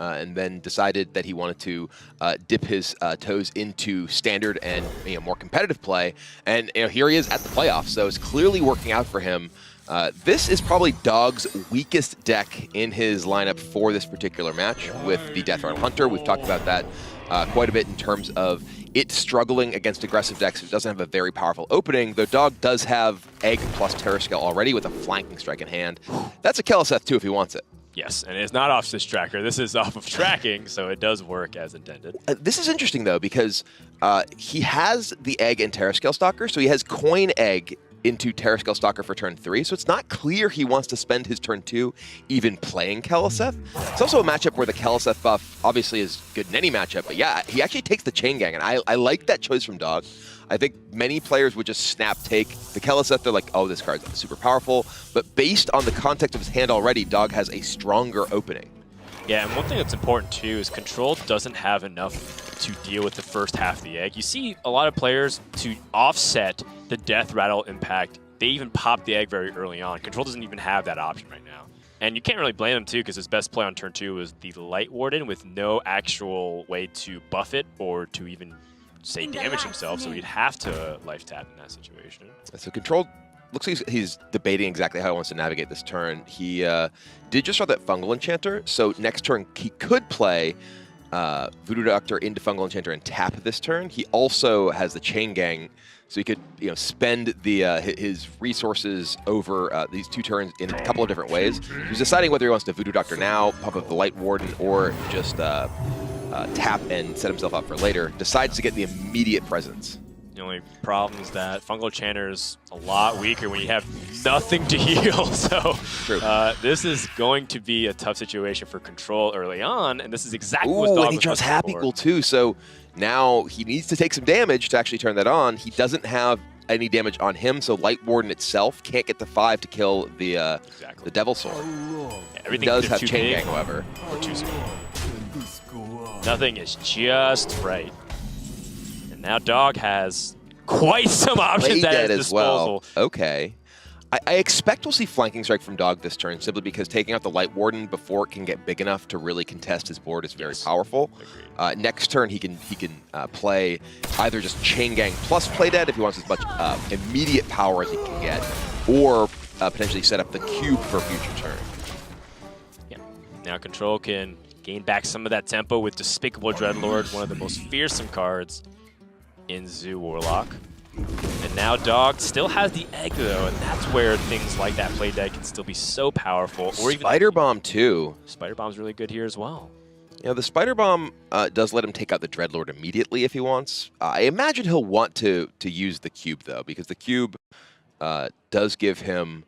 and then decided that he wanted to dip his toes into standard and more competitive play. And here he is at the playoffs, so it's clearly working out for him. This is probably Dog's weakest deck in his lineup for this particular match with the Death Rattle Hunter. We've talked about that quite a bit in terms of it struggling against aggressive decks. It doesn't have a very powerful opening, though Dog does have Egg plus Terror Scale already with a flanking strike in hand. That's a Keleseth too if he wants it. Yes, and it's not off Sys Tracker. This is off of tracking, so it does work as intended. This is interesting though, because he has the Egg and Terror Scale Stalker, so he has Coin Egg into Terror Scale Stalker for turn 3, so it's not clear he wants to spend his turn 2 even playing Keleseth. It's also a matchup where the Keleseth buff obviously is good in any matchup, but yeah, he actually takes the Chain Gang, and I like that choice from Dog. I think many players would just snap take the Keleseth. They're like, oh, this card's super powerful, but based on the context of his hand already, Dog has a stronger opening. Yeah, and one thing that's important too is Control doesn't have enough to deal with the first half of the egg. You see a lot of players to offset the Death Rattle impact, they even pop the egg very early on. Control doesn't even have that option right now. And you can't really blame him too, because his best play on turn 2 was the Light Warden with no actual way to buff it or to even, say, damage himself, so he'd have to life tap in that situation. So Control looks like he's debating exactly how he wants to navigate this turn. He did just draw that Fungal Enchanter, so next turn he could play Voodoo Doctor into Fungal Enchanter and tap this turn. He also has the Chain Gang, so he could spend the his resources over these 2 turns in a couple of different ways. He's deciding whether he wants to Voodoo Doctor now, pump up the Light Warden, or just tap and set himself up for later. Decides to get the immediate presence. The only problem is that Fungal Enchanter is a lot weaker when you have nothing to heal. So this is going to be a tough situation for Control early on, and this is exactly what Dog was and he draws looking Happy for. Ghoul too, so now he needs to take some damage to actually turn that on. He doesn't have any damage on him, so Light Warden itself can't get to 5 to kill the Devil Sword. Yeah, everything He does have too Chain big Gang, however. or too small. Nothing is just right. And now Dog has quite some options at his disposal. Well. Okay. I expect we'll see Flanking Strike from Dog this turn, simply because taking out the Light Warden before it can get big enough to really contest his board is very powerful. Next turn, he can play either just Chain Gang plus Play Dead if he wants as much immediate power as he can get, or potentially set up the Cube for a future turn. Yeah. Now Control can gain back some of that tempo with Despicable Dreadlord, one of the most fearsome cards in Zoo Warlock. And now Dog still has the egg though, and that's where things like that play dead can still be so powerful. Or even Spider Bomb too. Spider Bomb's really good here as well. The Spider Bomb does let him take out the Dreadlord immediately if he wants. I imagine he'll want to use the Cube though, because the Cube does give him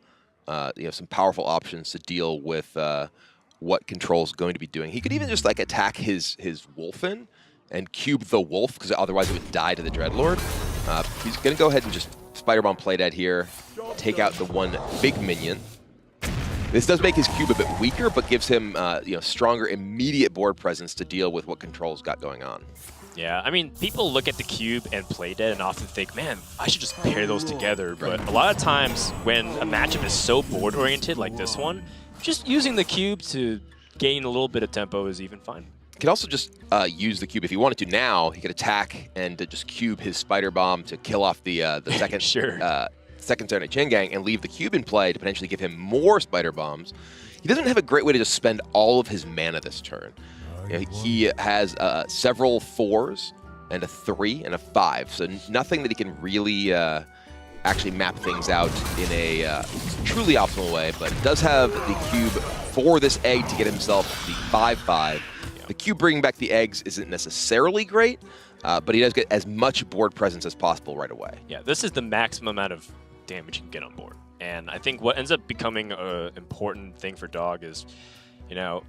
some powerful options to deal with what Control's going to be doing. He could even just attack his Wolfen and cube the Wolf, because otherwise it would die to the Dreadlord. He's going to go ahead and just Spider Bomb Play Dead here, take out the one big minion. This does make his cube a bit weaker, but gives him stronger immediate board presence to deal with what Control's got going on. Yeah, I mean, people look at the cube and Play Dead and often think, man, I should just pair those together. But a lot of times when a matchup is so board-oriented like this one, just using the cube to gain a little bit of tempo is even fine. He could also just use the cube if he wanted to now. He could attack and just cube his Spider Bomb to kill off the second second turn at Chain Gang and leave the cube in play to potentially give him more Spider Bombs. He doesn't have a great way to just spend all of his mana this turn. He has several 4s and a 3 and a 5, so nothing that he can really actually map things out in a truly optimal way, but does have the cube for this egg to get himself the 5/5. The cube bringing back the eggs isn't necessarily great, but he does get as much board presence as possible right away. Yeah, this is the maximum amount of damage you can get on board. And I think what ends up becoming an important thing for Dog is,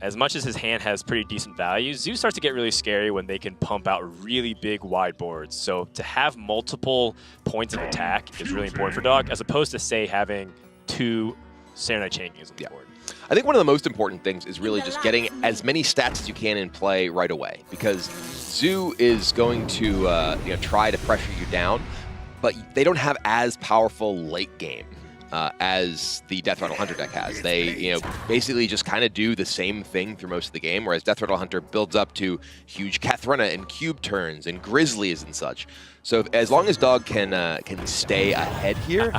as much as his hand has pretty decent value, Zoo starts to get really scary when they can pump out really big wide boards. So to have multiple points of attack is really important for Dog, as opposed to, say, having 2 Saturday Chain Gangs on the board. I think one of the most important things is really just getting as many stats as you can in play right away, because Zoo is going to try to pressure you down, but they don't have as powerful late game. as the Death Rattle Hunter deck has. They, basically just kind of do the same thing through most of the game, whereas Death Rattle Hunter builds up to huge Kathrena and cube turns and Grizzlies and such. So as long as Dog can stay ahead here,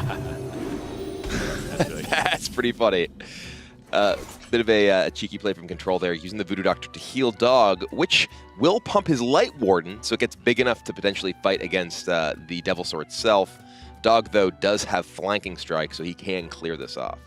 that's pretty funny. Bit of a cheeky play from Control there, using the Voodoo Doctor to heal Dog, which will pump his Light Warden, so it gets big enough to potentially fight against the Devil Sword itself. Dog, though, does have Flanking Strike, so he can clear this off.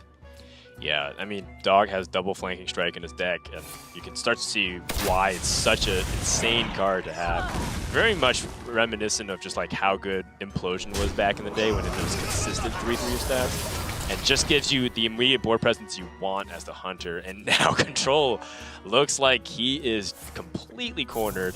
Yeah, I mean, Dog has double Flanking Strike in his deck, and you can start to see why it's such an insane card to have. Very much reminiscent of just like how good Implosion was back in the day when it was consistent 3/3 stats. And just gives you the immediate board presence you want as the Hunter. And now Control looks like he is completely cornered,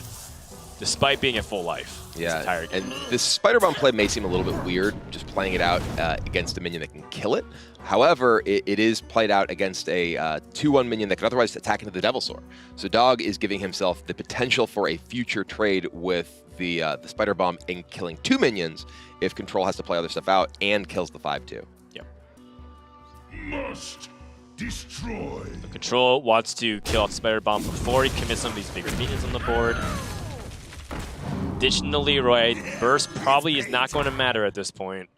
despite being at full life. Yeah, and this Spider Bomb play may seem a little bit weird, just playing it out against a minion that can kill it. However, it is played out against a 2/1 minion that could otherwise attack into the Devil Sword. So Dog is giving himself the potential for a future trade with the Spider Bomb in killing 2 minions if Control has to play other stuff out and kills the 5/2. Must destroy. So Control wants to kill off the Spider Bomb before he commits some of these bigger minions on the board. Ditching the Leroy. Burst probably is not going to matter at this point.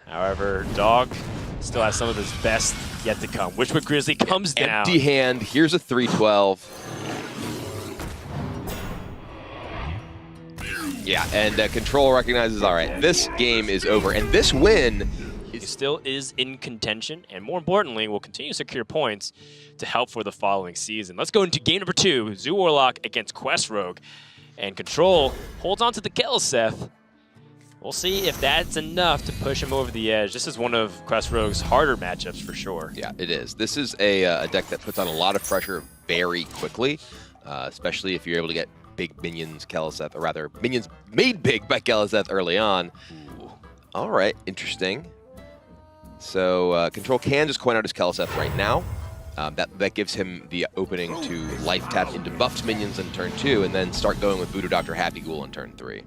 However, Dog still has some of his best yet to come. Witchwood Grizzly comes down. Empty hand. Here's a 3/12. Yeah, and Control recognizes, all right, this game is over. And this win... He still is in contention, and more importantly, will continue to secure points to help for the following season. Let's go into game number 2, Zoo Warlock against Quest Rogue. And Control holds on to the Keleseth. We'll see if that's enough to push him over the edge. This is one of Quest Rogue's harder matchups for sure. Yeah, it is. This is a deck that puts on a lot of pressure very quickly, especially if you're able to get big minions, Keleseth, or rather, minions made big by Keleseth early on. Ooh. All right, interesting. So Control can just coin out his Keleseth right now. That gives him the opening to life tap into buffed minions in turn 2, and then start going with Voodoo Doctor Happy Ghoul in turn 3.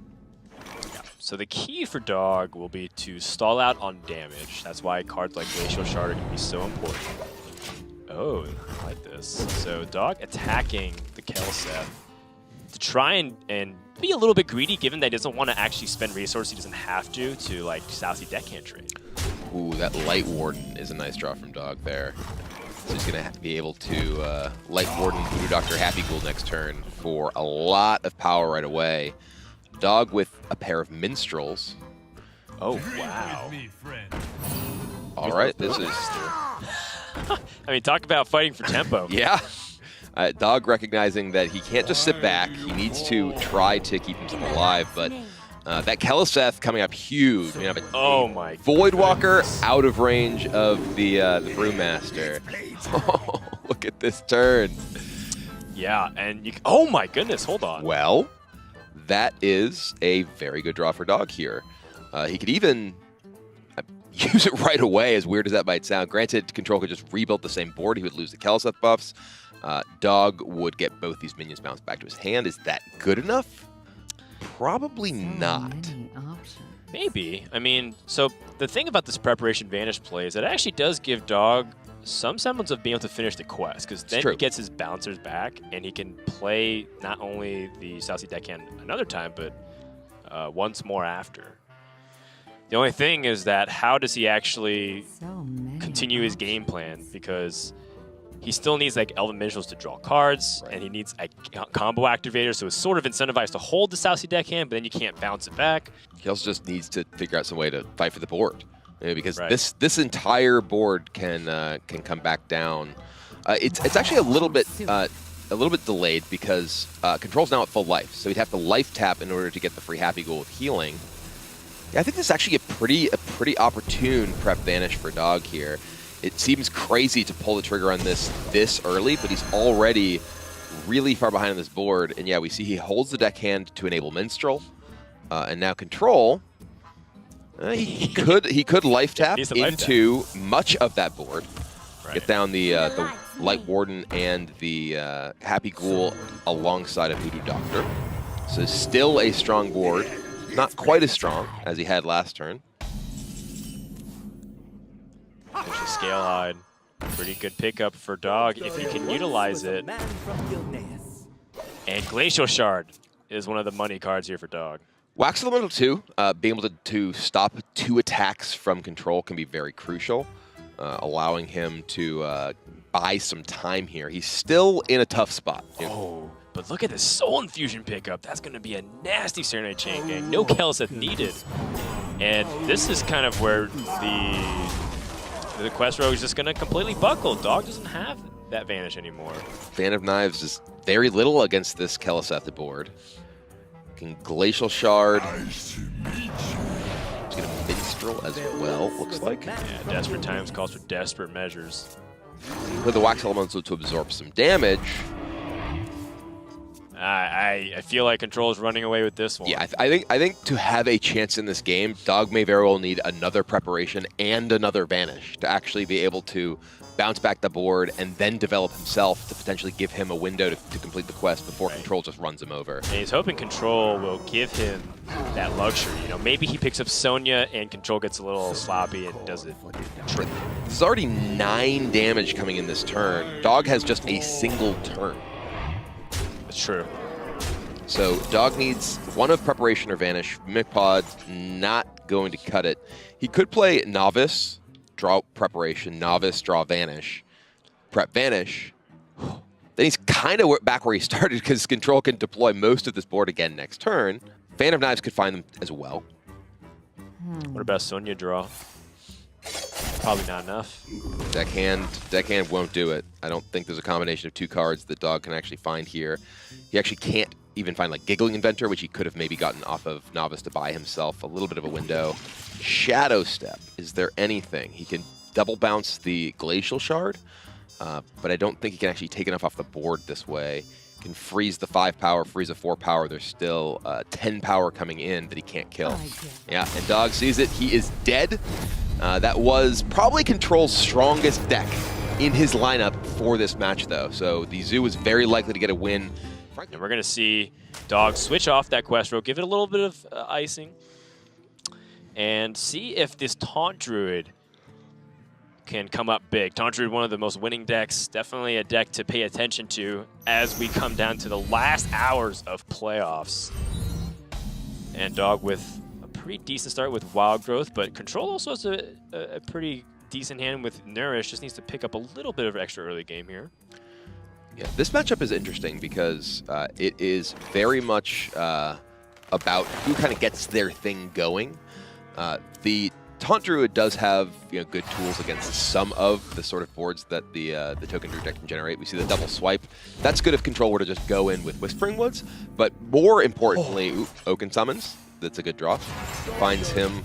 Yeah. So the key for Dog will be to stall out on damage. That's why cards like Glacial Shard are going to be so important. Oh, I like this. So Dog attacking the Keleseth to try and be a little bit greedy, given that he doesn't want to actually spend resources he doesn't have to like Southsea Deckhand trade. Ooh, that Light Warden is a nice draw from Dog there. So he's going to be able to Light Warden Voodoo Doctor Happy Ghoul next turn for a lot of power right away. Dog with a pair of Minstrels. Oh, wow. All right, this is... I mean, talk about fighting for tempo. Yeah. Dog recognizing that he can't just sit back. He needs to try to keep himself alive, but... that Keleseth coming up huge. I mean, oh my Voidwalker out of range of the Brewmaster. Oh, look at this turn. Yeah, and oh my goodness, hold on. Well, that is a very good draw for Dog here. He could even use it right away, as weird as that might sound. Granted, Control could just rebuild the same board. He would lose the Keleseth buffs. Dog would get both these minions bounced back to his hand. Is that good enough? Probably not. Maybe. I mean, so the thing about this Preparation Vanish play is that it actually does give Dog some semblance of being able to finish the quest, because then he gets his bouncers back, and he can play not only the Southsea Deckhand another time, but once more after. The only thing is that how does he actually continue his game plan? Because he still needs like Elven Minstrels to draw cards, and he needs a combo activator, so it's sort of incentivized to hold the Southsea Deckhand, but then you can't bounce it back. He also just needs to figure out some way to fight for the board, because this entire board can come back down. It's actually a little bit delayed because Control's now at full life, so he'd have to life tap in order to get the free Happy Ghoul with healing. Yeah, I think this is actually a pretty opportune prep vanish for Dog here. It seems crazy to pull the trigger on this early, but he's already really far behind on this board. And yeah, we see he holds the deckhand to enable Minstrel, and now Control. He could life tap into much of that board, get down the Light Warden and the Happy Ghoul alongside of Voodoo Doctor. So still a strong board, not quite as strong as he had last turn. Scalehide. Pretty good pickup for Dog if you can utilize it. And Glacial Shard is one of the money cards here for Dog. Wax Elemental 2, being able to stop 2 attacks from control can be very crucial, allowing him to buy some time here. He's still in a tough spot. Oh, but look at this Soul Infusion pickup. That's going to be a nasty Serenade Chain Gang. No Kel'Seth needed. And this is kind of where the Quest Rogue is just going to completely buckle. Dog doesn't have that Vanish anymore. Fan of Knives is very little against this Kel'Seth board. Can Glacial Shard. He's going to Minstrel as well, looks like. Yeah, desperate times calls for desperate measures. With the Wax Elemental to absorb some damage. I feel like Control is running away with this one. Yeah, I think to have a chance in this game, Dog may very well need another preparation and another Vanish to actually be able to bounce back the board and then develop himself to potentially give him a window to complete the quest before Control just runs him over. And he's hoping Control will give him that luxury. You know, maybe he picks up Sonya and Control gets a little sloppy and does it. There's already 9 damage coming in this turn. Dog has just a single turn. That's true. So Dog needs one of Preparation or Vanish. Mimikpod not going to cut it. He could play Novice, draw Preparation, Novice, draw Vanish, Prep Vanish. Then he's kind of back where he started because Control can deploy most of this board again next turn. Fan of Knives could find them as well. What about Sonya draw? Probably not enough. Deckhand won't do it. I don't think there's a combination of 2 cards that Dog can actually find here. He actually can't even find like Giggling Inventor, which he could have maybe gotten off of Novice to buy himself a little bit of a window. Shadow Step. Is there anything? He can double bounce the Glacial Shard, but I don't think he can actually take enough off the board this way. Can freeze the 5 power, freeze a 4 power. There's still 10 power coming in that he can't kill. Yeah, and Dog sees it. He is dead. That was probably Control's strongest deck in his lineup for this match, though. So the Zoo is very likely to get a win. And we're going to see Dog switch off that Quest Rogue, give it a little bit of icing, and see if this Taunt Druid can come up big. Taunt Druid, one of the most winning decks, definitely a deck to pay attention to as we come down to the last hours of playoffs. And Dog with a pretty decent start with Wild Growth, but Control also has a pretty decent hand with Nourish, just needs to pick up a little bit of extra early game here. Yeah, this matchup is interesting because it is very much about who kind of gets their thing going. The Taunt Druid does have good tools against some of the sort of boards that the Token Druid deck can generate. We see the double swipe. That's good if Control were to just go in with Whispering Woods, but more importantly, Oaken Summons. That's a good draw. Finds him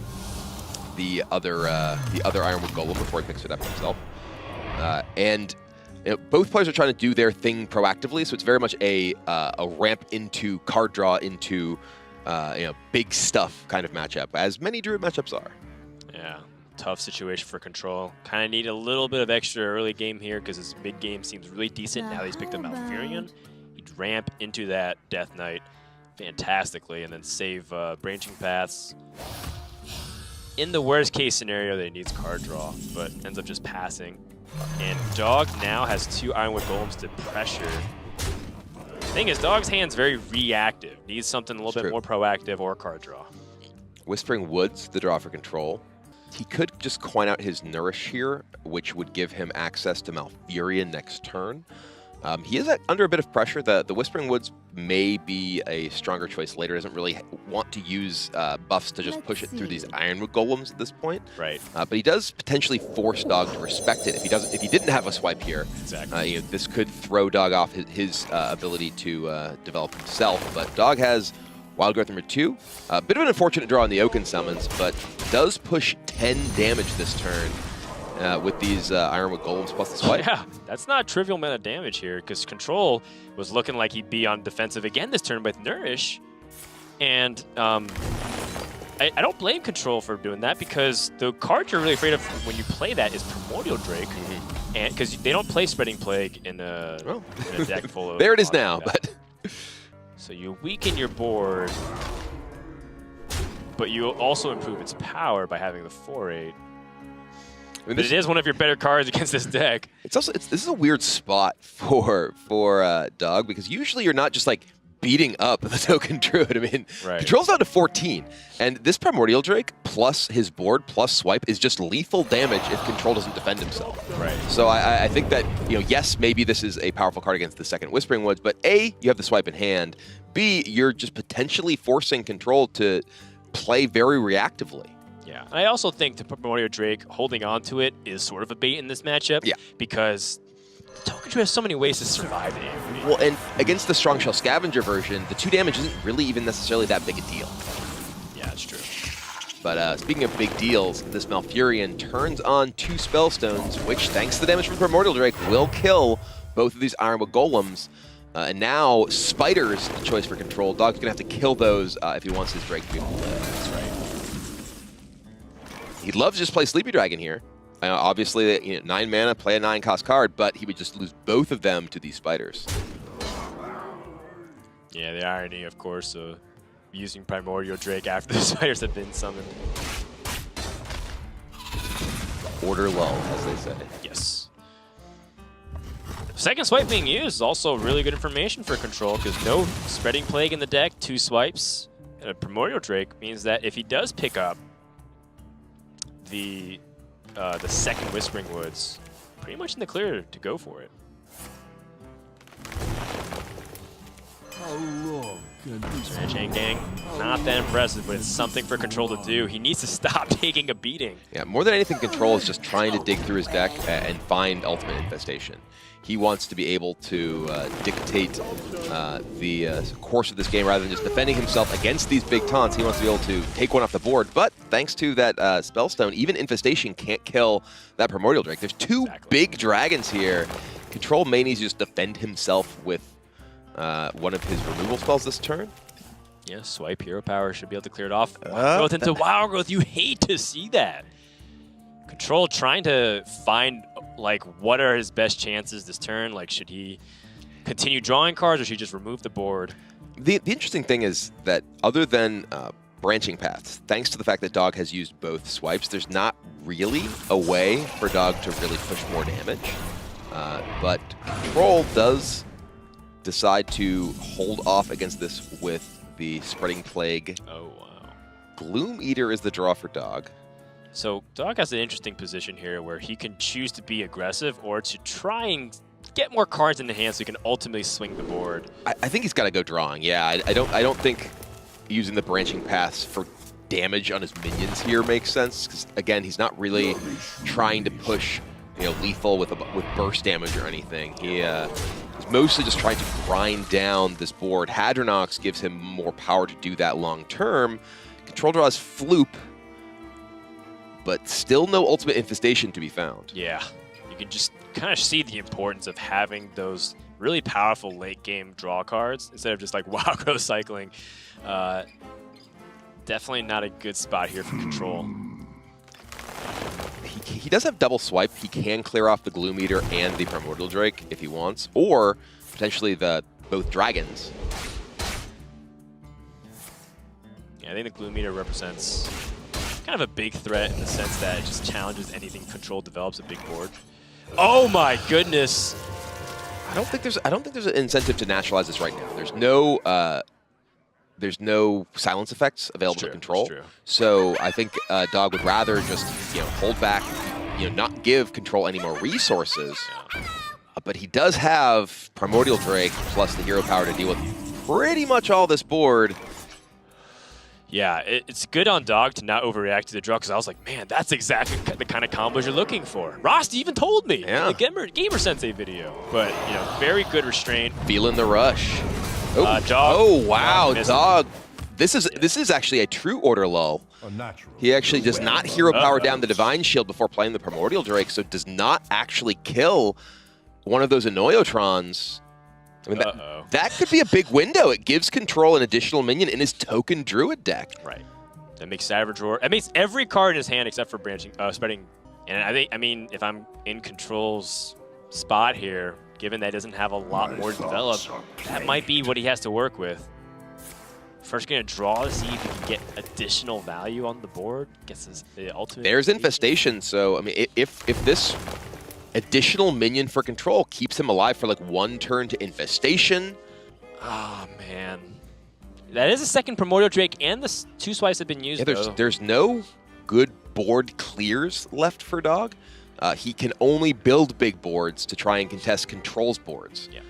the other Ironwood Golem before he picks it up himself. And both players are trying to do their thing proactively, so it's very much a ramp into card draw into big stuff kind of matchup, as many Druid matchups are. Yeah, tough situation for Control. Kind of need a little bit of extra early game here because his mid game seems really decent now that he's picked up Malfurion. He'd ramp into that Death Knight fantastically and then save Branching Paths. In the worst case scenario, that he needs card draw, but ends up just passing. And Dog now has 2 Ironwood Golems to pressure. The thing is, Dog's hand's very reactive. Needs something a little bit more proactive or card draw. Whispering Woods, the draw for Control. He could just coin out his Nourish here, which would give him access to Malfurion next turn. He is under a bit of pressure. The Whispering Woods may be a stronger choice later. Doesn't really want to use buffs to just push it through these Ironwood Golems at this point. Right. But he does potentially force Dog to respect it. If he didn't have a swipe here, exactly. This could throw Dog off his ability to develop himself. But Dog has Wild Growth number 2. A bit of an unfortunate draw on the Oaken Summons, but does push 10 damage this turn. With these Ironwood Golems plus the swipe. Yeah, that's not a trivial amount of damage here because Control was looking like he'd be on defensive again this turn with Nourish. And I don't blame Control for doing that because the card you're really afraid of when you play that is Primordial Drake. And because they don't play Spreading Plague in a deck full of... There it is now, but... So you weaken your board, but you also improve its power by having the 4/8. I mean, but it is one of your better cards against this deck. It's also this is a weird spot for Dog, because usually you're not just like beating up the Token Druid. I mean, control's down to 14, and this Primordial Drake plus his board plus swipe is just lethal damage if Control doesn't defend himself. Right. So I think that, you know, yes, maybe this is a powerful card against the second Whispering Woods, but A, you have the swipe in hand. B, you're just potentially forcing Control to play very reactively. Yeah, and I also think the Primordial Drake holding on to it is sort of a bait in this matchup. Yeah. Because Token Druid has so many ways to survive the AoE. Well, and against the Strong Shell Scavenger version, the 2 damage isn't really even necessarily that big a deal. Yeah, that's true. But speaking of big deals, this Malfurion turns on 2 Spellstones, which, thanks to the damage from Primordial Drake, will kill both of these Ironwood Golems. And now, Spider's the choice for Control. Dog's going to have to kill those if he wants his Drake to be able to live. That's right. He'd love to just play Sleepy Dragon here. Obviously, you know, 9 mana, play a 9-cost card, but he would just lose both of them to these Spiders. Yeah, the irony, of course, of using Primordial Drake after the Spiders have been summoned. Order lull, as they say. Yes. Second swipe being used is also really good information for Control, because no Spreading Plague in the deck, 2 swipes, and a Primordial Drake means that if he does pick up the second Whispering Woods, pretty much in the clear to go for it. How long can this Chain Gang, not that impressive, but it's something for Control to do. He needs to stop taking a beating. Yeah, more than anything, Control is just trying to dig through his deck and find Ultimate Infestation. He wants to be able to dictate the course of this game rather than just defending himself against these big taunts. He wants to be able to take one off the board. But thanks to that Spellstone, even Infestation can't kill that Primordial Drake. There's 2 big dragons here. Control may need to just defend himself with one of his removal spells this turn. Yeah, swipe Hero Power should be able to clear it off. Wild Growth into Wild Growth, you hate to see that. Control trying to find, like, what are his best chances this turn? Like, should he continue drawing cards or should he just remove the board? The interesting thing is that other than branching paths, thanks to the fact that Dog has used both swipes, there's not really a way for Dog to really push more damage. But Control does decide to hold off against this with the Spreading Plague. Oh, wow. Gloom Eater is the draw for Dog. So Dog has an interesting position here where he can choose to be aggressive or to try and get more cards in the hand so he can ultimately swing the board. I think he's got to go drawing. Yeah, I don't think using the branching paths for damage on his minions here makes sense, because again, he's not really trying to push, you know, lethal with burst damage or anything. He's mostly just trying to grind down this board. Hadronox gives him more power to do that long term. Control draws Floop, but still no Ultimate Infestation to be found. Yeah, you can just kind of see the importance of having those really powerful late game draw cards instead of just like Wild Growth cycling. Definitely not a good spot here for Control. He does have double swipe. He can clear off the Gloom Eater and the Primordial Drake if he wants, or potentially both dragons. Yeah, I think the Gloom Eater represents kind of a big threat in the sense that it just challenges anything Control develops a big board. Oh my goodness! I don't think there's an incentive to naturalize this right now. There's no silence effects available to Control. So I think Dog would rather just, you know, hold back, you know, not give Control any more resources. Yeah. But he does have Primordial Drake plus the hero power to deal with pretty much all this board. Yeah, it's good on Dog to not overreact to the draw, because I was like, man, that's exactly the kind of combos you're looking for. Rosti even told me in the Gamer Sensei video. But, you know, very good restraint. Feeling the rush. Oh, Dog. Oh wow, Dog. This is actually a true order lull. He actually does not hero power down the Divine Shield before playing the Primordial Drake, so does not actually kill one of those Annoyotrons. I mean, that could be a big window. It gives Control an additional minion in his Token Druid deck. Right. That makes Savage Roar. It makes every card in his hand except for spreading. And I mean, if I'm in Control's spot here, given that he doesn't have a lot more to develop, that might be what he has to work with. First gonna draw to see if he can get additional value on the board. Gets the ultimate. There's infestation, so I mean, if this additional minion for control keeps him alive for like 1 turn to infestation. Oh man, that is a second Primordial Drake, and the 2 swipes have been used. Yeah, though. there's no good board clears left for Dog. He can only build big boards to try and contest Control's boards. Yeah.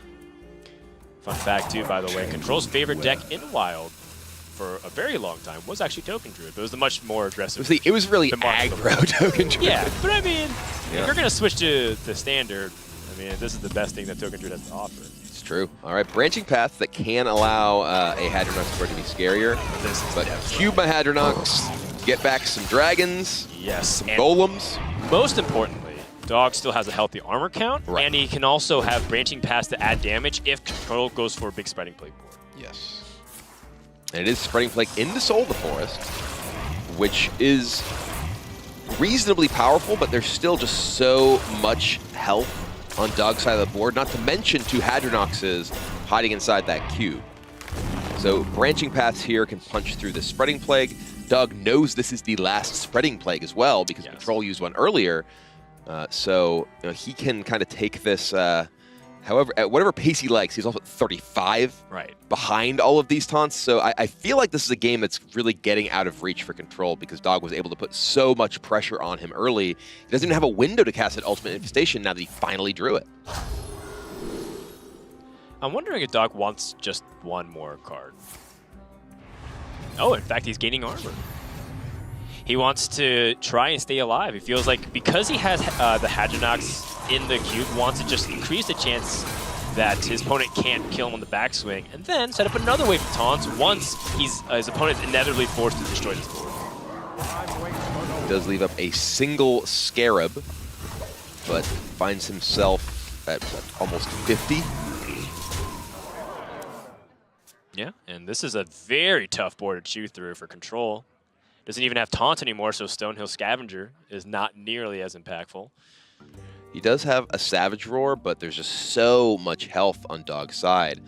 Fun fact too, by the way, Control's favorite deck in Wild for a very long time was actually Token Druid, but it was the much more aggressive. It was really aggro Token Druid. Yeah, but I mean, if you're going to switch to the standard, I mean, this is the best thing that Token Druid has to offer. It's true. All right, branching paths that can allow a Hadronox board to be scarier. But cube my Hadronox, get back some dragons, some golems. Most importantly, Dog still has a healthy armor count, and he can also have branching paths to add damage if Control goes for a big Spreading Plague board. Yes. And it is Spreading Plague into Soul of the Forest, which is reasonably powerful, but there's still just so much health on Dog's side of the board, not to mention 2 Hadronoxes hiding inside that cube. So branching paths here can punch through the Spreading Plague. Dog knows this is the last Spreading Plague as well, because Control used one earlier. So he can kind of take this, however, at whatever pace he likes. He's also at 35 behind all of these taunts. So I feel like this is a game that's really getting out of reach for Control, because Dog was able to put so much pressure on him early. He doesn't even have a window to cast an Ultimate Infestation now that he finally drew it. I'm wondering if Dog wants just 1 more card. Oh, in fact, he's gaining armor. He wants to try and stay alive. He feels like because he has the Hadronox in the cube, wants to just increase the chance that his opponent can't kill him on the backswing, and then set up another wave of taunts once his opponent is inevitably forced to destroy this board. He does leave up a single Scarab, but finds himself at almost 50. Yeah, and this is a very tough board to chew through for Control. Doesn't even have Taunt anymore, so Stonehill Scavenger is not nearly as impactful. He does have a Savage Roar, but there's just so much health on Dog's side.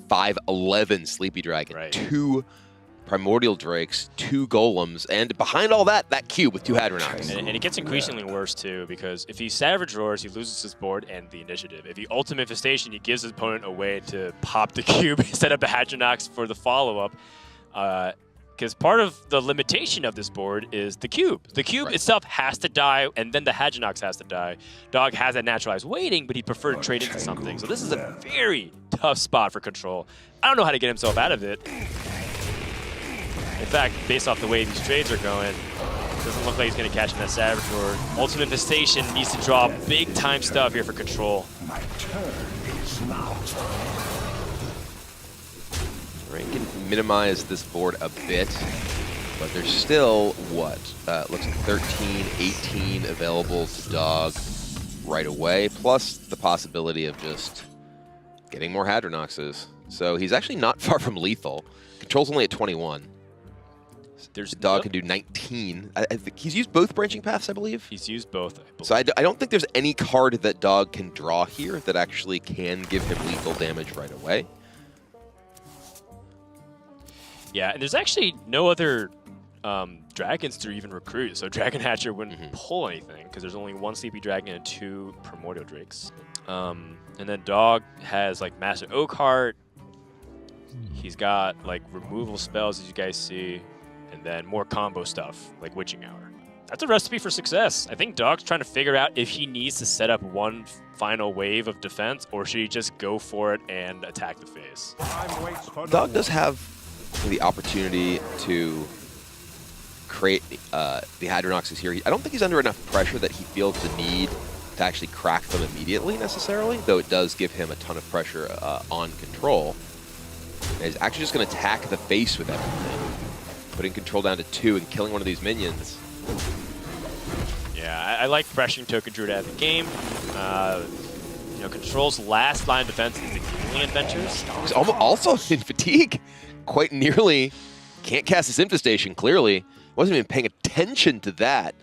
5/11 Sleepy Dragon, 2 Primordial Drakes, 2 Golems, and behind all that, that cube with 2 Hadronox. And it gets increasingly worse too, because if he Savage Roars, he loses his board and the initiative. If he Ultimate Infestation, he gives his opponent a way to pop the cube, set up a Hadronox for the follow-up. Because part of the limitation of this board is the cube. The cube itself has to die, and then the Hadronox has to die. Dog has that naturalized waiting, but he preferred to trade into something. So this is a very tough spot for Control. I don't know how to get himself out of it. In fact, based off the way these trades are going, it doesn't look like he's going to catch in that Savage Roar. Ultimate Infestation needs to draw big-time stuff here for Control. My turn is now. Rain can minimize this board a bit, but there's still, what, looks like 13, 18 available to Dog right away, plus the possibility of just getting more Hadronoxes. So he's actually not far from lethal. Control's only at 21. Dog can do 19. I think he's used both branching paths, I believe. He's used both. So I don't think there's any card that Dog can draw here that actually can give him lethal damage right away. Yeah, and there's actually no other dragons to even recruit, so Dragon Hatcher wouldn't pull anything, because there's only 1 Sleepy Dragon and 2 Primordial Drakes. And then Dog has like Master Oakheart. He's got like removal spells, as you guys see, and then more combo stuff like Witching Hour. That's a recipe for success. I think Dog's trying to figure out if he needs to set up 1 final wave of defense, or should he just go for it and attack the face. Dog does have the opportunity to create the Hadronoxes here. I don't think he's under enough pressure that he feels the need to actually crack them immediately necessarily, though it does give him a ton of pressure on Control. And he's actually just going to attack the face with everything, putting Control down to 2 and killing one of these minions. Yeah, I like pressuring Token Druid out of the game. You know, Control's last line of defense is the Healing Adventures. He's also in fatigue. Quite nearly can't cast his Infestation, clearly. Wasn't even paying attention to that.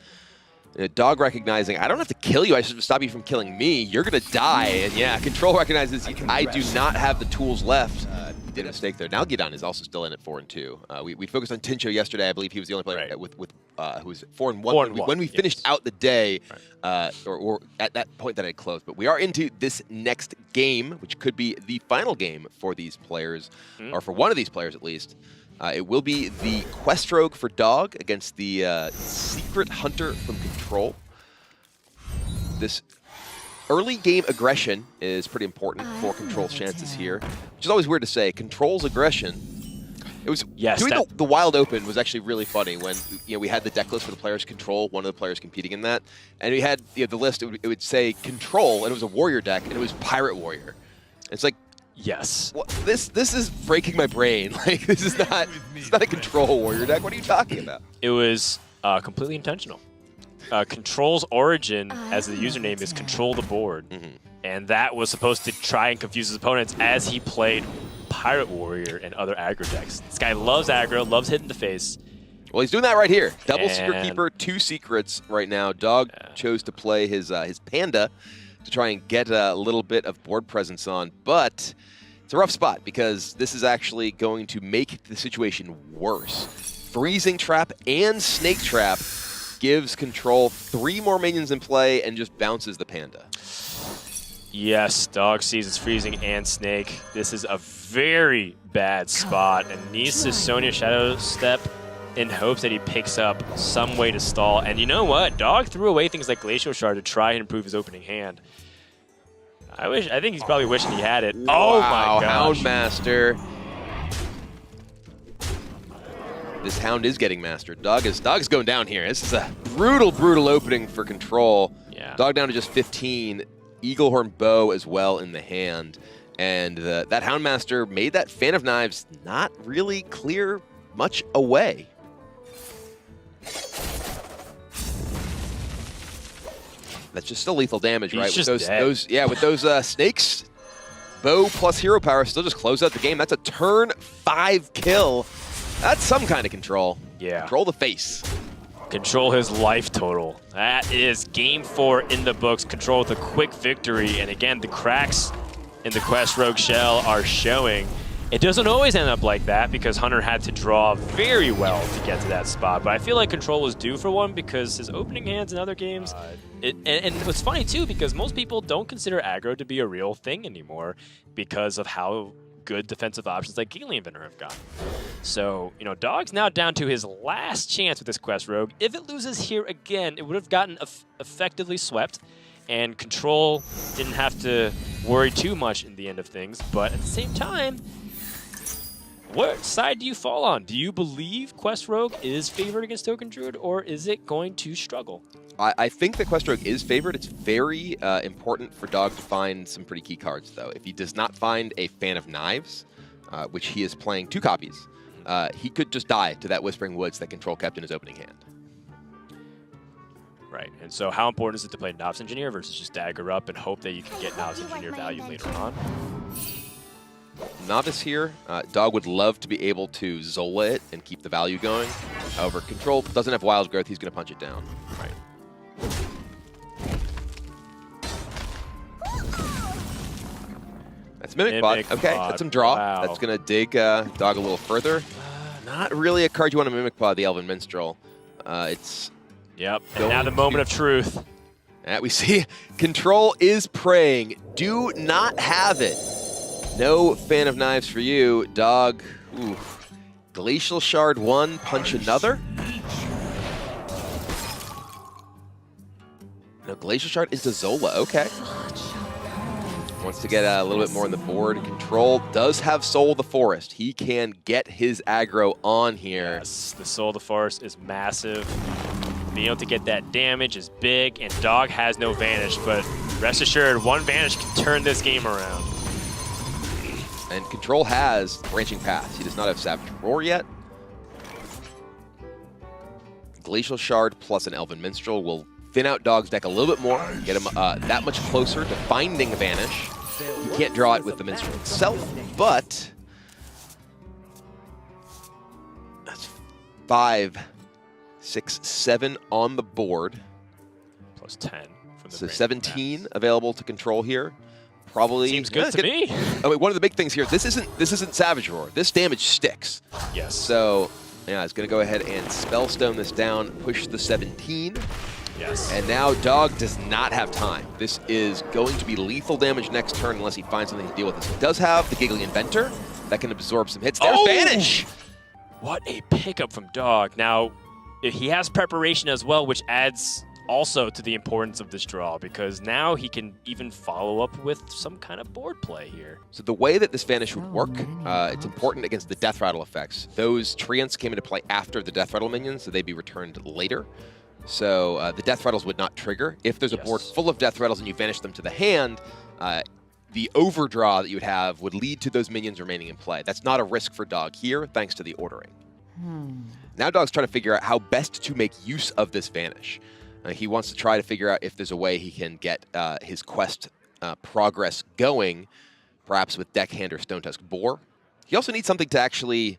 Dog recognizing, I don't have to kill you, I should stop you from killing me. You're going to die. And yeah, Control recognizes, I do not have the tools left did a mistake there. Now Gidon is also still in at 4-2. We focused on Tincho yesterday. I believe he was the only player who was 4-1 when we finished out the day, or at that point that I closed. But we are into this next game, which could be the final game for these players, or for one of these players at least. It will be the Quest Rogue for Dog against the Secret Hunter from Control. This early game aggression is pretty important for Control's chances here, which is always weird to say. Control's aggression. It was doing the Wild Open was actually really funny when we had the deck list for the players Control, one of the players competing in that, and we had the list. It would say Control, and it was a Warrior deck, and it was Pirate Warrior. It's like, yes, what, this is breaking my brain. Like this is not a Control Warrior deck. What are you talking about? It was completely intentional. Control's origin as the username is Control the Board, and that was supposed to try and confuse his opponents as he played Pirate Warrior and other aggro decks. This guy loves aggro, loves hitting the face. Well, he's doing that right here. Double Secret Keeper, 2 secrets right now. Dog chose to play his Panda to try and get a little bit of board presence on, but it's a rough spot because this is actually going to make the situation worse. Freezing Trap and Snake Trap gives Control 3 more minions in play and just bounces the Panda. Yes, Dog sees it's freezing and Snake. This is a very bad spot and needs to Sonya Shadow Step in hopes that he picks up some way to stall. And you know what? Dog threw away things like Glacial Shard to try and improve his opening hand. I think he's probably wishing he had it. Wow, oh my gosh. Houndmaster. This Hound is getting mastered. Dog is going down here. This is a brutal opening for Control. Yeah. Dog down to just 15. Eaglehorn Bow as well in the hand. And that Houndmaster made that Fan of Knives not really clear much away. That's just still lethal damage, He's right? Just with those snakes, Bow plus hero power still just close out the game. That's a turn 5 kill. That's some kind of control. Yeah. Control the face. Control his life total. That is game 4 in the books. Control with a quick victory. And again, the cracks in the Quest Rogue shell are showing. It doesn't always end up like that because Hunter had to draw very well to get to that spot. But I feel like Control was due for one because his opening hands in other games. And what's funny too, because most people don't consider aggro to be a real thing anymore because of how good defensive options like Giggling Inventor have gotten. So, Dog's now down to his last chance with this Quest Rogue. If it loses here again, it would have gotten effectively swept, and Control didn't have to worry too much in the end of things. But at the same time, what side do you fall on? Do you believe Quest Rogue is favored against Token Druid, or is it going to struggle? I think that Quest Rogue is favored. It's very important for Dog to find some pretty key cards, though. If he does not find a Fan of Knives, which he is playing 2 copies, he could just die to that Whispering Woods that Control kept in his opening hand. Right, and so how important is it to play Novice Engineer versus just dagger up and hope that you can get Novice Engineer value later on? Novice here, Dog would love to be able to Zola it and keep the value going. However, Control doesn't have Wild Growth. He's going to punch it down. Right. That's Mimic Bot. Okay, that's some draw. Wow. That's going to dig Dog a little further. Not really a card you want to Mimic Pod, the Elven Minstrel. It's... Yep, and now the moment of truth. And we see Control is praying. Do not have it. No Fan of Knives for you. Dog, ooh. Glacial Shard 1, punch another. No, Glacial Shard is the Zola, okay. Wants to get a little bit more on the board. Control does have Soul of the Forest. He can get his aggro on here. Yes, the Soul of the Forest is massive. Being able to get that damage is big, and Dog has no Vanish, but rest assured, one Vanish can turn this game around. And Control has Branching Paths. He does not have Savage Roar yet. Glacial Shard plus an Elven Minstrel will thin out Dog's deck a little bit more, get him that much closer to finding Vanish. You can't draw it with the Minstrel itself, but that's 5, 6, 7 on the board. Plus 10 from the So 17 available to Control here. probably seems good to me. I mean, one of the big things here, this isn't Savage Roar. This damage sticks. Yes. So yeah, it's going to go ahead and Spellstone this down, push the 17. Yes. And now Dog does not have time. This is going to be lethal damage next turn unless he finds something to deal with this. He does have the Giggling Inventor that can absorb some hits. There's Vanish! What a pickup from Dog. Now, he has preparation as well, which adds also to the importance of this draw, because now he can even follow up with some kind of board play here. So the way that this Vanish would work, it's important against the Death Rattle effects. Those Treants came into play after the Death Rattle minions, so they'd be returned later. So the Death Rattles would not trigger. If there's a board full of Death Rattles and you vanish them to the hand, the overdraw that you would have would lead to those minions remaining in play. That's not a risk for Dog here, thanks to the ordering. Now Dog's trying to figure out how best to make use of this Vanish. He wants to try to figure out if there's a way he can get his quest progress going, perhaps with Deckhand or Stone Tusk Boar. He also needs something to actually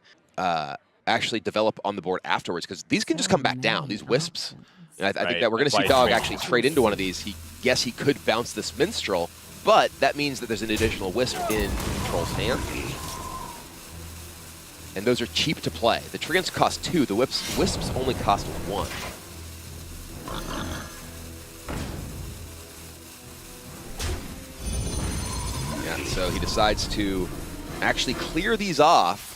develop on the board afterwards, because these can just come back down, these Wisps. And I think that we're going to see Dog actually trade into one of these. Yes, he could bounce this Minstrel, but that means that there's an additional Wisp in Control's hand. And those are cheap to play. The Treants cost 2, the Wisps only cost 1. Yeah, so he decides to actually clear these off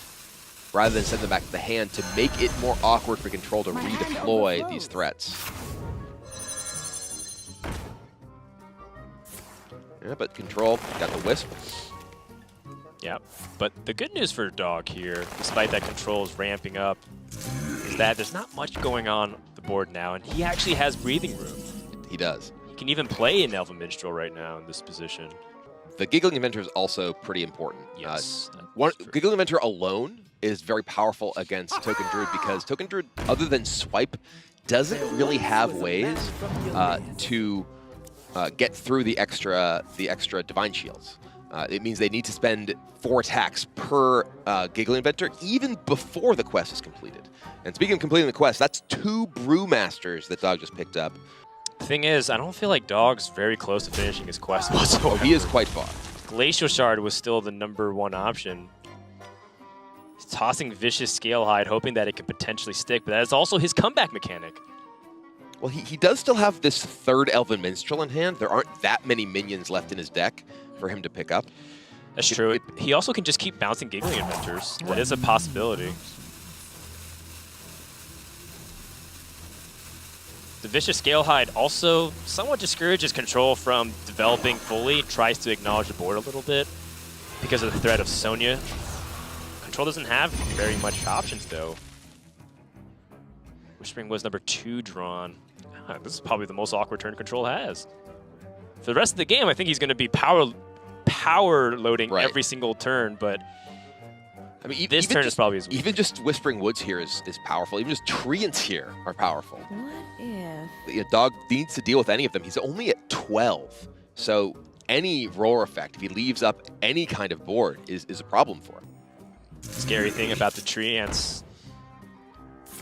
rather than send them back to the hand to make it more awkward for Control to redeploy these threats. Yeah, but Control got the Wisp. Yeah, but the good news for Dog here, despite that Control is ramping up, is that there's not much going on the board now, and he actually has breathing room. He does. He can even play an Elven Minstrel right now in this position. The Giggling Inventor is also pretty important. Yes. Giggling Inventor alone is very powerful against Token Druid, because Token Druid, other than swipe, doesn't really have ways to get through the extra Divine Shields. It means they need to spend 4 attacks per Giggling Inventor even before the quest is completed. And speaking of completing the quest, that's 2 Brewmasters that Dog just picked up. The thing is, I don't feel like Dog's very close to finishing his quest whatsoever. Oh, he is quite far. Glacial Shard was still the #1 option. He's tossing Vicious Scalehide, hoping that it could potentially stick, but that is also his comeback mechanic. Well, he does still have this 3rd Elven Minstrel in hand. There aren't that many minions left in his deck for him to pick up. That's true. He also can just keep bouncing Giggling Inventors. That is a possibility. The Vicious Scalehide also somewhat discourages Control from developing fully, tries to acknowledge the board a little bit because of the threat of Sonya. Control doesn't have very much options, though. Whispering was #2 drawn. This is probably the most awkward turn Control has. For the rest of the game, I think he's going to be power loading every single turn, but I mean, this turn is probably his weakest. Even just Whispering Woods here is powerful. Even just Treants here are powerful. What if? You know, Dog needs to deal with any of them. He's only at 12. So any roar effect, if he leaves up any kind of board, is a problem for him. Scary thing about the Treants,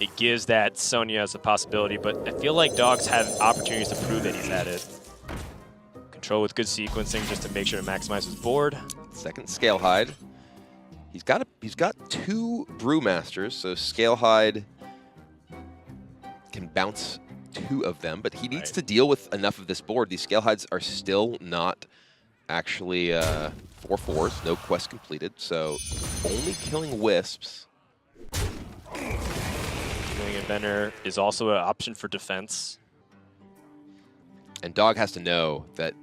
it gives that Sonya as a possibility, but I feel like Dog's had opportunities to prove that he's had it. Control with good sequencing just to make sure to maximize his board. 2nd Scalehide. He's got 2 Brewmasters, so Scalehide can bounce 2 of them, but he needs to deal with enough of this board. These Scalehides are still not actually 4/4s, no quest completed, so only killing Wisps. Giggling Inventor is also an option for defense. And Dog has to know that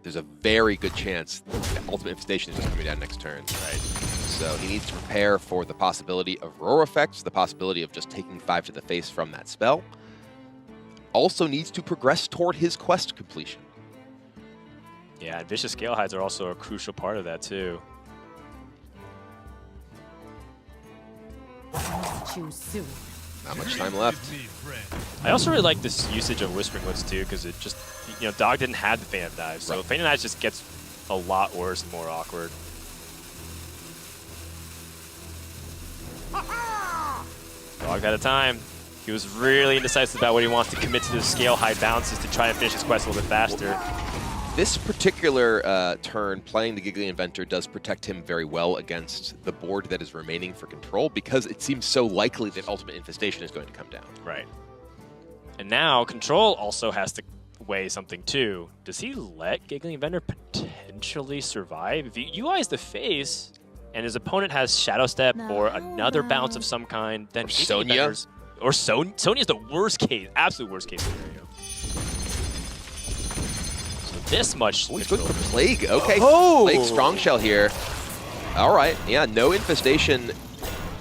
there's a very good chance that Ultimate Infestation is just coming down next turn. Right. So he needs to prepare for the possibility of roar effects, the possibility of just taking 5 to the face from that spell. Also needs to progress toward his quest completion. Yeah, and Vicious Scalehides are also a crucial part of that too. Choose soon. Not much time left. I also really like this usage of Whispering Woods too, because it just, you know, Dog didn't have the Feign of Knives, so Feign of Knives just gets a lot worse and more awkward. Dog had a time. He was really indecisive about what he wants to commit to the Scalehide bounces to try and finish his quest a little bit faster. This particular turn, playing the Giggly Inventor does protect him very well against the board that is remaining for control, because it seems so likely that Ultimate Infestation is going to come down. Right. And now Control also has to weigh something too. Does he let Giggly Inventor potentially survive? If he UIs the face and his opponent has Shadow Step or another bounce of some kind, then Sonya. Or Sonya's the worst case, absolute worst case scenario. So this much. Oh, he's going for Plague. Okay, Oh! Plague Strong Shell here. All right, yeah, no Infestation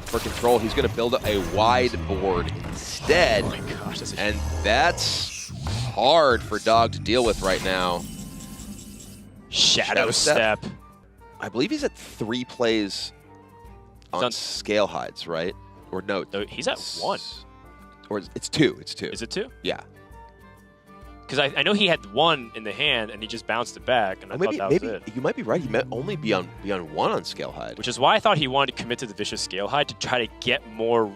for Control. He's going to build a wide board instead. Oh my gosh, and that's hard for Dog to deal with right now. Shadow Step. I believe he's at 3 plays on Scale Hides, right? Or no, he's at 1. Or it's 2. It's 2. Is it 2? Yeah. Because I know he had 1 in the hand and he just bounced it back, and I thought that was it. You might be right. He might only be on 1 on Scale Hide. Which is why I thought he wanted to commit to the Vicious Scale Hide to try to get more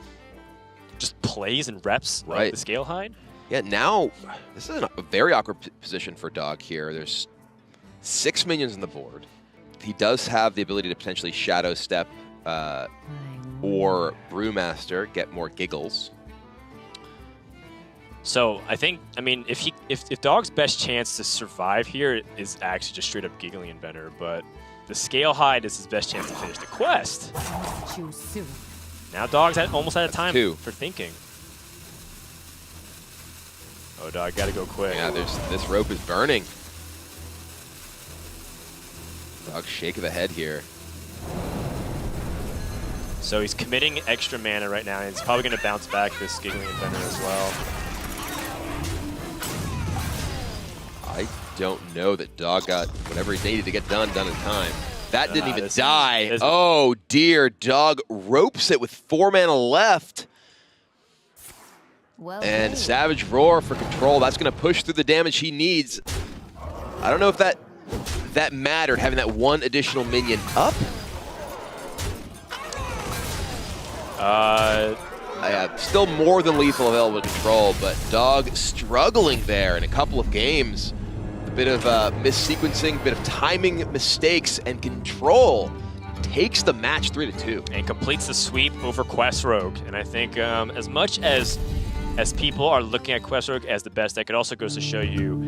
just plays and reps of the Scale Hide. Yeah, now this is a very awkward position for Dog here. There's 6 minions on the board. He does have the ability to potentially Shadow Step or Brewmaster, get more giggles. So I think, I mean, if Dog's best chance to survive here is actually just straight up Giggly Inventor, but the Scale Hide is his best chance to finish the quest. Choose soon. Now Dog's almost out of time 2. for thinking. Oh, Dog, gotta go quick. Yeah, this rope is burning. Dog shake of the head here. So he's committing extra mana right now, and he's probably going to bounce back this Giggly Inventor as well. I don't know that Dog got whatever he needed to get done in time. That didn't even die. Oh dear, Dog ropes it with 4 mana left. Well And Savage Roar for Control. That's going to push through the damage he needs. I don't know if that mattered, having that 1 additional minion up. Still more than lethal available to Control, but Dog struggling there in a couple of games. A bit of missequencing, a bit of timing mistakes, and Control takes the match 3-2. And completes the sweep over Quest Rogue. And I think as much as people are looking at Quest Rogue as the best, that could also goes to show you